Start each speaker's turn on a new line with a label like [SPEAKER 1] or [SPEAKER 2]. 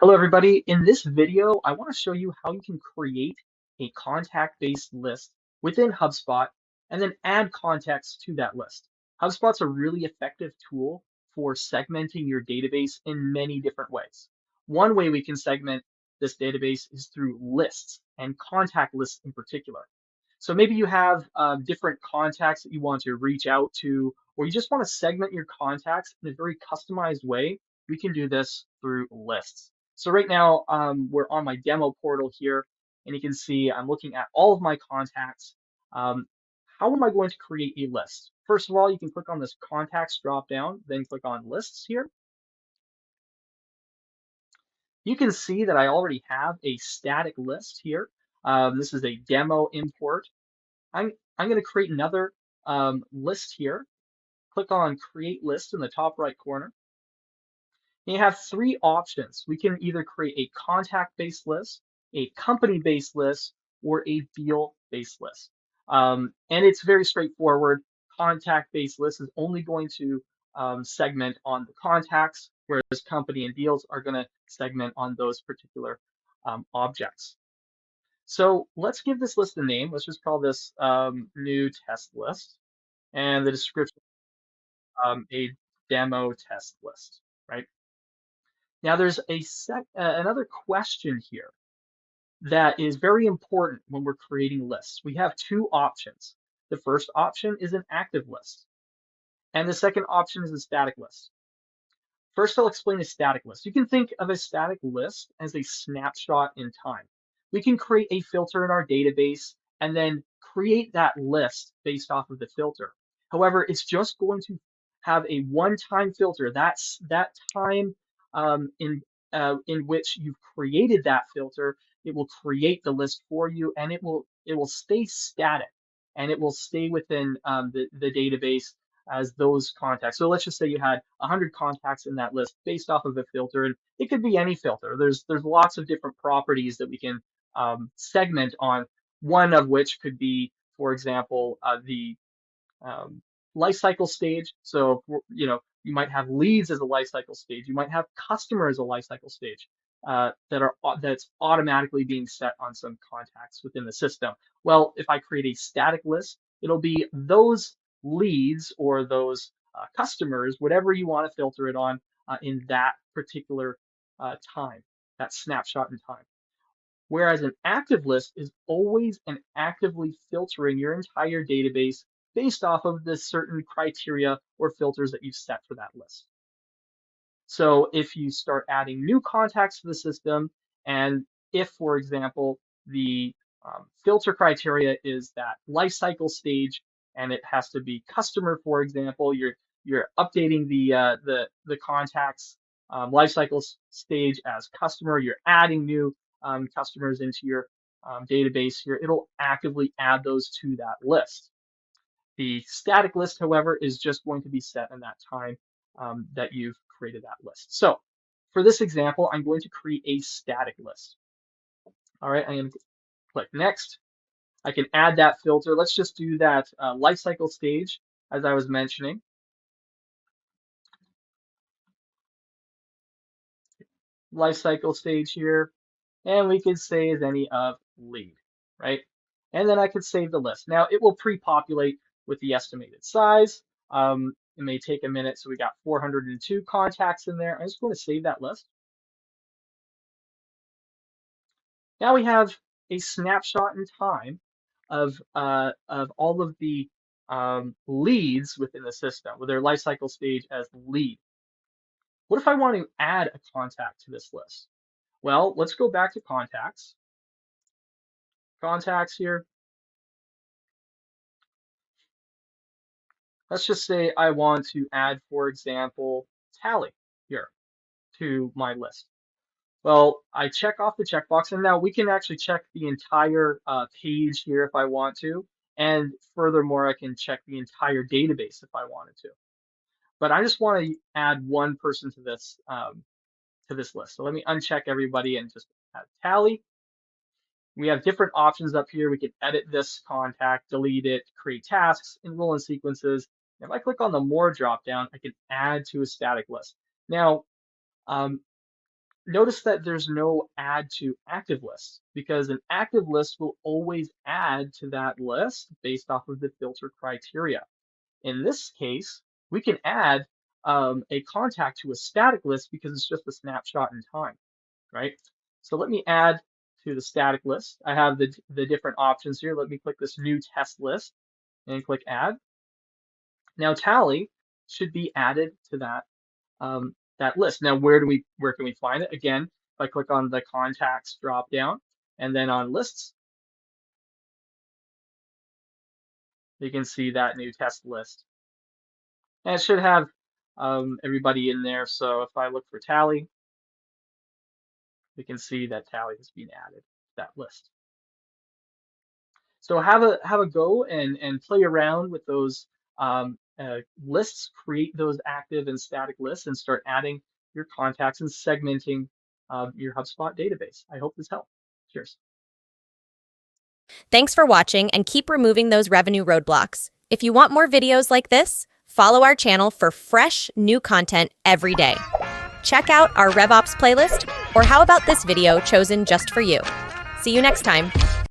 [SPEAKER 1] Hello everybody. In this video, I want to show you how you can create a contact-based list within HubSpot and then add context to that list. HubSpot's a really effective tool for segmenting your database in many different ways. One way we can segment this database is through lists and contact lists in particular. So maybe you have different contacts that you want to reach out to, or you just want to segment your contacts in a very customized way. We can do this through lists. So right now, we're on my demo portal here, and you can see I'm looking at all of my contacts. Um, how am I going to create a list? First of all, you can click on this contacts drop down, then click on lists here. You can see that I already have a static list here. This is a demo import. I'm going to create another list here. Click on create list in the top right corner. And you have three options. We can either create a contact-based list, a company-based list, or a deal-based list. And it's very straightforward. Contact-based list is only going to segment on the contacts, whereas company and deals are going to segment on those particular objects. So let's give this list a name. Let's just call this new test list, and the description a demo test list, right? Now there's another question here that is very important when we're creating lists. We have two options. The first option is an active list, and the second option is a static list. First, I'll explain a static list. You can think of a static list as a snapshot in time. We can create a filter in our database and then create that list based off of the filter. However, it's just going to have a one-time filter. That's that time in which you've created that filter. It will create the list for you, and it will stay static, and it will stay within the database as those contacts. So let's just say you had 100 contacts in that list based off of a filter, and it could be any filter. There's lots of different properties that we can segment on. One of which could be, for example, the life cycle stage. So you might have leads as a life cycle stage. You might have customer as a life cycle stage that's automatically being set on some contacts within the system. Well, if I create a static list, it'll be those leads or those customers, whatever you want to filter it on in that particular time, that snapshot in time. Whereas an active list is always and actively filtering your entire database based off of the certain criteria or filters that you've set for that list. So if you start adding new contacts to the system, and if, for example, the filter criteria is that life cycle stage, and it has to be customer, for example, you're updating the contacts life cycle stage as customer. You're adding new customers into your database here. It'll actively add those to that list. The static list, however, is just going to be set in that time that you've created that list. So for this example, I'm going to create a static list. All right, I'm going to click next. I can add that filter. Let's just do that life cycle stage as I was mentioning. Life cycle stage here, and we could say as any of lead, right? And then I could save the list. Now it will pre-populate with the estimated size. It may take a minute, so we got 402 contacts in there. I'm just going to save that list. Now we have a snapshot in time of all of the leads within the system with their life cycle stage as lead. What if I want to add a contact to this list? Well, let's go back to contacts. Contacts here. Let's just say I want to add, for example, Tally here to my list. Well, I check off the checkbox, and now we can actually check the entire page here if I want to. And furthermore, I can check the entire database if I wanted to. But I just want to add one person to this list. So let me uncheck everybody and just add Tally. We have different options up here. We can edit this contact, delete it, create tasks, enroll in sequences. If I click on the More dropdown, I can add to a static list. Now, Notice that there's no add to active list because an active list will always add to that list based off of the filter criteria. In this case, we can add a contact to a static list because it's just a snapshot in time, right? So let me add to the static list. I have the different options here. Let me click this new test list and click add. Now tally should be added to that list. Now where can we find it? Again, if I click on the contacts drop down and then on lists, you can see that new test list. And it should have everybody in there. So if I look for tally, we can see that tally has been added to that list. So have a go and play around with those lists, create those active and static lists, and start adding your contacts and segmenting your HubSpot database. I hope this helped. Cheers.
[SPEAKER 2] Thanks for watching, and keep removing those revenue roadblocks. If you want more videos like this, follow our channel for fresh, new content every day. Check out our RevOps playlist, or how about this video chosen just for you? See you next time.